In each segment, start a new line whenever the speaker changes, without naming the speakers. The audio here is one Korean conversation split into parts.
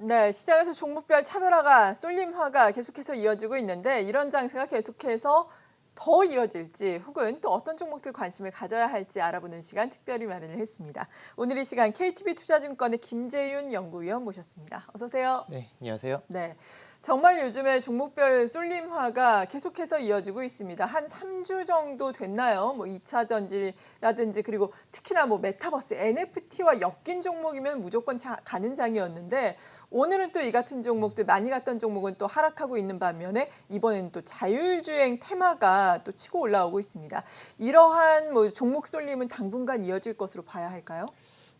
네, 시장에서 종목별 차별화가 쏠림화가 계속해서 이어지고 있는데 이런 장세가 계속해서 더 이어질지 혹은 또 어떤 종목들 관심을 가져야 할지 알아보는 시간 특별히 마련을 했습니다. 오늘 이 시간 KTB 투자증권의 김재윤 연구위원 모셨습니다. 어서 오세요.
네, 안녕하세요.
네, 정말 요즘에 종목별 쏠림화가 계속해서 이어지고 있습니다. 한 3주 정도 됐나요? 뭐 2차 전지라든지 그리고 특히나 뭐 메타버스, NFT와 엮인 종목이면 무조건 가는 장이었는데 오늘은 또 이 같은 종목들 많이 갔던 종목은 또 하락하고 있는 반면에 이번에는 또 자율주행 테마가 또 치고 올라오고 있습니다. 이러한 뭐 종목 쏠림은 당분간 이어질 것으로 봐야 할까요?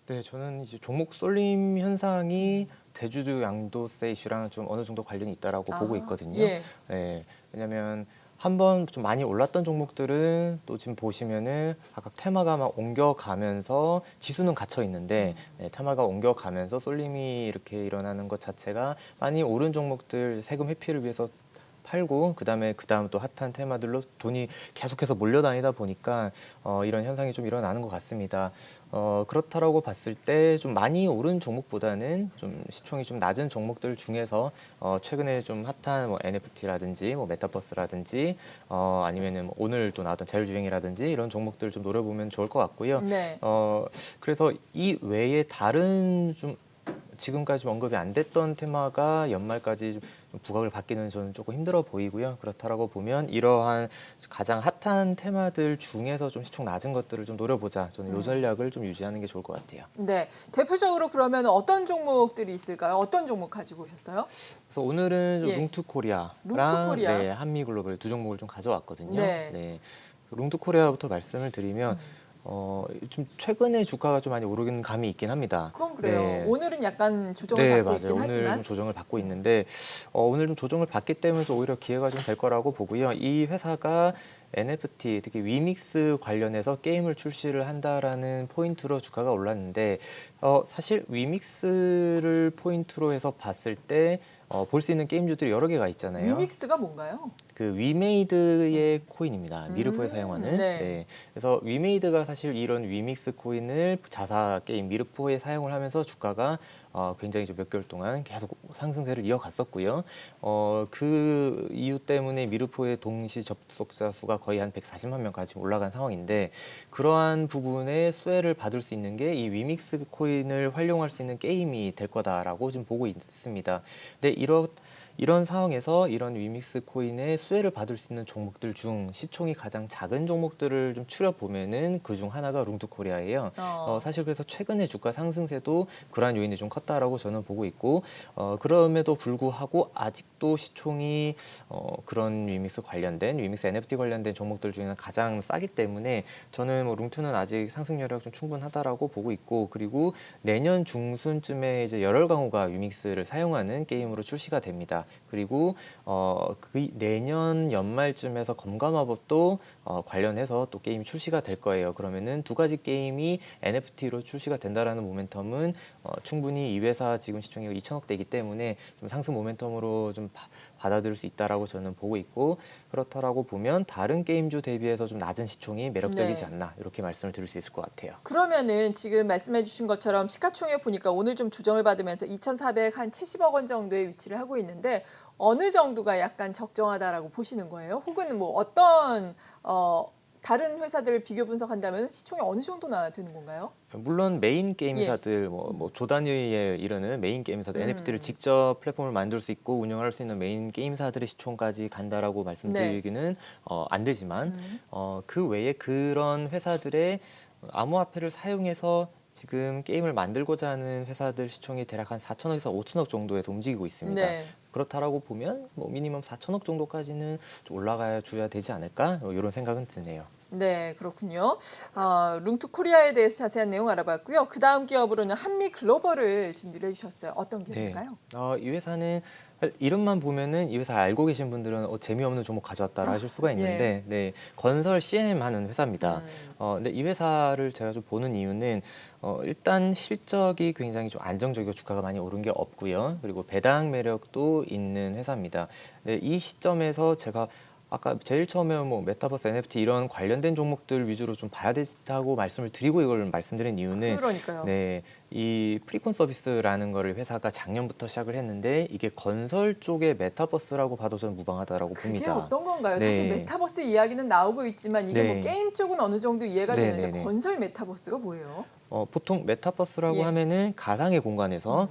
네, 저는 이제 종목 쏠림 현상이 대주주 양도세 이슈랑 좀 어느 정도 관련이 있다라고 보고
아,
있거든요.
예.
네, 왜냐하면 한번 좀 많이 올랐던 종목들은 또 지금 보시면은 아까 테마가 막 옮겨가면서 지수는 갇혀 있는데 테마가 옮겨가면서 쏠림이 이렇게 일어나는 것 자체가 많이 오른 종목들 세금 회피를 위해서 팔고 그다음 또 핫한 테마들로 돈이 계속해서 몰려다니다 보니까 이런 현상이 좀 일어나는 것 같습니다. 그렇다라고 봤을 때 좀 많이 오른 종목보다는 좀 시총이 좀 낮은 종목들 중에서 최근에 좀 핫한 뭐 NFT라든지 뭐 메타버스라든지 아니면은 뭐 오늘 또 나왔던 자율주행이라든지 이런 종목들 좀 노려보면 좋을 것 같고요.
네.
그래서 이 외에 다른 좀 지금까지 언급이 안 됐던 테마가 연말까지 좀 부각을 받기는 저는 조금 힘들어 보이고요. 그렇다라고 보면 이러한 가장 핫한 테마들 중에서 좀 시총 낮은 것들을 좀 노려보자. 저는 이 전략을 좀 유지하는 게 좋을 것 같아요.
네, 대표적으로 그러면 어떤 종목들이 있을까요? 어떤 종목 가지고 오셨어요?
그래서 오늘은
예,
룽투코리아랑
룽투코리아.
네, 한미글로벌 두 종목을 좀 가져왔거든요.
네.
네, 룽투코리아부터 말씀을 드리면 좀 최근에 주가가 좀 많이 오르는 감이 있긴 합니다.
그건 그래요.
네.
오늘은 약간 조정을
네,
받고
맞아요.
있긴
오늘 좀
하지만.
조정을 받고
음.
있는데 오늘 좀 조정을 받기 때문에 오히려 기회가 좀 될 거라고 보고요. 이 회사가 NFT, 특히 위믹스 관련해서 게임을 출시를 한다라는 포인트로 주가가 올랐는데 사실 위믹스를 포인트로 해서 봤을 때 볼 수 있는 게임주들이 여러 개가 있잖아요.
위믹스가 뭔가요?
그 위메이드의 코인입니다. 미르포에 사용하는.
네.
네. 그래서 위메이드가 사실 이런 위믹스 코인을 자사 게임 미르포에 사용을 하면서 주가가 굉장히 좀 몇 개월 동안 계속 상승세를 이어갔었고요. 그 이유 때문에 미르포의 동시 접속자 수가 거의 한 140만 명까지 올라간 상황인데 그러한 부분에 수혜를 받을 수 있는 게 이 위믹스 코인을 활용할 수 있는 게임이 될 거다라고 지금 보고 있습니다. 근데 이런 상황에서 이런 위믹스 코인의 수혜를 받을 수 있는 종목들 중 시총이 가장 작은 종목들을 좀 추려보면은 그중 하나가 룽투코리아예요.
어.
사실 그래서 최근에 주가 상승세도 그러한 요인이 좀 컸다라고 저는 보고 있고 그럼에도 불구하고 아직도 시총이 그런 위믹스 관련된 위믹스 NFT 관련된 종목들 중에는 가장 싸기 때문에 저는 뭐 룽투는 아직 상승 여력 좀 충분하다라고 보고 있고 그리고 내년 중순쯤에 이제 열혈 강호가 위믹스를 사용하는 게임으로 출시가 됩니다. 그리고 그 내년 연말쯤에서 검거마법도 관련해서 또 게임이 출시가 될 거예요. 그러면은 두 가지 게임이 NFT로 출시가 된다라는 모멘텀은 충분히 이 회사 지금 시총이 2천억대이기 때문에 좀 상승 모멘텀으로 좀 받아들일 수 있다라고 저는 보고 있고 그렇다라고 보면 다른 게임주 대비해서 좀 낮은 시총이 매력적이지
네.
않나 이렇게 말씀을 드릴 수 있을 것 같아요.
그러면은 지금 말씀해 주신 것처럼 시가총액 보니까 오늘 좀 조정을 받으면서 2,470억 원 정도의 위치를 하고 있는데 어느 정도가 약간 적정하다라고 보시는 거예요? 혹은 뭐 어떤 다른 회사들을 비교 분석한다면 시총이 어느 정도나 되는 건가요?
물론 메인
예.
게임사들 뭐 조 단위에 이르는 메인 게임사들 NFT를
음.
직접 플랫폼을 만들 수 있고 운영할 수 있는 메인 게임사들의 시총까지 간다라고
네.
말씀드리기는 안 되지만
음.
그 외에 그런 회사들의 암호화폐를 사용해서 지금 게임을 만들고자 하는 회사들 시총이 대략 한 4천억에서 5천억 정도에서 움직이고 있습니다.
네.
그렇다라고 보면 뭐 미니멈 4천억 정도까지는 좀 올라가야 줘야 되지 않을까 이런 생각은 드네요.
네, 그렇군요. 룽투코리아에 대해서 자세한 내용 알아봤고요. 그다음 기업으로는 한미글로벌을 준비를 해주셨어요. 어떤
네.
기업일까요?
이 회사는 이름만 보면은 이 회사 알고 계신 분들은 재미없는 종목 가져왔다라 하실 수가
예.
있는데, 네, 건설 CM 하는 회사입니다.
음.
근데 이 회사를 제가 좀 보는 이유는 일단 실적이 굉장히 좀 안정적이고 주가가 많이 오른 게 없고요. 그리고 배당 매력도 있는 회사입니다. 네, 이 시점에서 제가 아까 제일 처음에 뭐 메타버스, NFT 이런 관련된 종목들 위주로 좀 봐야 된다고 말씀을 드리고 이걸 말씀드린 이유는
그러니까요.
네, 이 프리콘 서비스라는 거를 회사가 작년부터 시작을 했는데 이게 건설 쪽의 메타버스라고 봐도 저는 무방하다라고
그게
봅니다.
어떤 건가요?
네.
사실 메타버스 이야기는 나오고 있지만 이게 뭐
네.
게임 쪽은 어느 정도 이해가
네,
되는데
네, 네.
건설 메타버스가 뭐예요?
보통 메타버스라고
예.
하면은 가상의 공간에서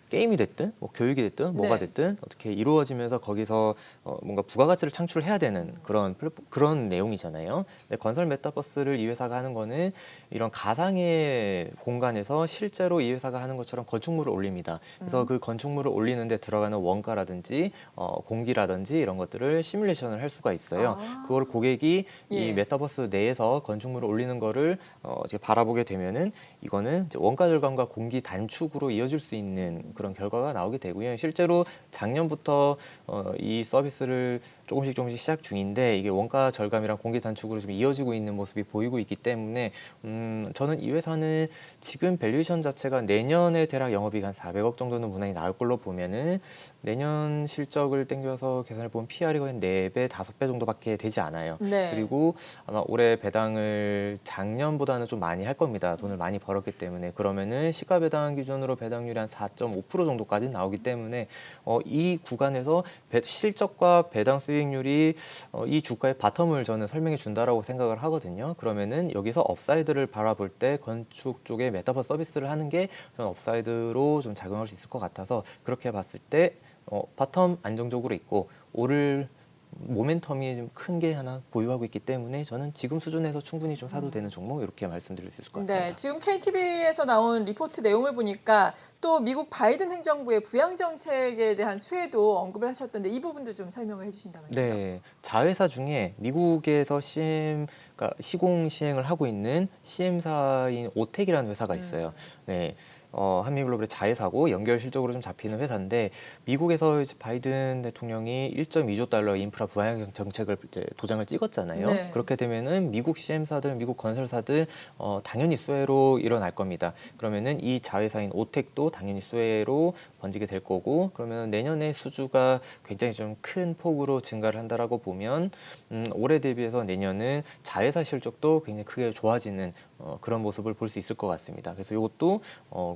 게임이 됐든 뭐 교육이 됐든 뭐가
네.
됐든 어떻게 이루어지면서 거기서 뭔가 부가가치를 창출해야 되는 그런 내용이잖아요. 근데 건설 메타버스를 이 회사가 하는 거는 이런 가상의 공간에서 실제로 이 회사가 하는 것처럼 건축물을 올립니다. 그래서 그 건축물을 올리는데 들어가는 원가라든지 공기라든지 이런 것들을 시뮬레이션을 할 수가 있어요.
아.
그걸 고객이
예.
이 메타버스 내에서 건축물을 올리는 거를 이제 바라보게 되면은 이거는 이제 원가 절감과 공기 단축으로 이어질 수 있는 그런 결과가 나오게 되고요. 실제로 작년부터 이 서비스를 조금씩 시작 중인데 이게 원가 절감이랑 공기 단축으로 좀 이어지고 있는 모습이 보이고 있기 때문에 저는 이 회사는 지금 밸류에이션 자체가 내년에 대략 영업이익 한 400억 정도는 무난히 나올 걸로 보면은 내년 실적을 땡겨서 계산해 보면 PR이 거의 4배, 5배 정도밖에 되지 않아요.
네.
그리고 아마 올해 배당을 작년보다는 좀 많이 할 겁니다. 돈을 많이 벌었기 때문에. 그러면은 시가 배당 기준으로 배당률이 한 4.5% 정도까지 나오기 때문에 이 구간에서 실적과 배당 수익률이 이 주가의 바텀을 저는 설명해 준다라고 생각을 하거든요. 그러면은 여기서 업사이드를 바라볼 때 건축 쪽에 메타버스 서비스를 하는 게 저는 업사이드로 좀 작용할 수 있을 것 같아서 그렇게 봤을 때 바텀 안정적으로 있고 오를 모멘텀이 좀 큰 게 하나 보유하고 있기 때문에 저는 지금 수준에서 충분히 좀 사도 되는 종목 이렇게 말씀드릴 수 있을 것 같습니다.
네, 지금 KTV에서 나온 리포트 내용을 보니까 또 미국 바이든 행정부의 부양 정책에 대한 수혜도 언급을 하셨던데 이 부분도 좀 설명을 해주신다면요.
네, 자회사 중에 미국에서 그러니까 시공 시행을 하고 있는 CM사인 오텍이라는 회사가 있어요. 네, 한미글로벌의 자회사고 연결 실적으로 좀 잡히는 회사인데 미국에서 이제 바이든 대통령이 1.2조 달러 인프라 부양 정책을 이제 도장을 찍었잖아요.
네.
그렇게 되면은 미국 CM사들, 미국 건설사들 당연히 수혜로 일어날 겁니다. 그러면은 이 자회사인 오텍도 당연히 수혜로 번지게 될 거고 그러면 내년에 수주가 굉장히 좀 큰 폭으로 증가를 한다라고 보면 올해 대비해서 내년은 자회사 실적도 굉장히 크게 좋아지는 그런 모습을 볼 수 있을 것 같습니다. 그래서 이것도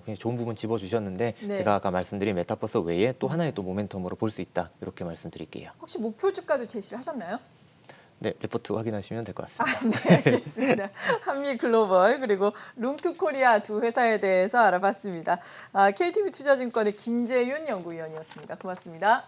굉장히 좋은 부분 짚어주셨는데
네.
제가 아까 말씀드린 메타버스 외에 또 하나의 또 모멘텀으로 볼 수 있다 이렇게 말씀드릴게요.
혹시 목표 주가도 제시를 하셨나요?
네, 레포트 확인하시면 될 것 같습니다.
네, 알겠습니다. 한미글로벌 그리고 룽투코리아 두 회사에 대해서 알아봤습니다. KTV 투자증권의 김재윤 연구위원이었습니다. 고맙습니다.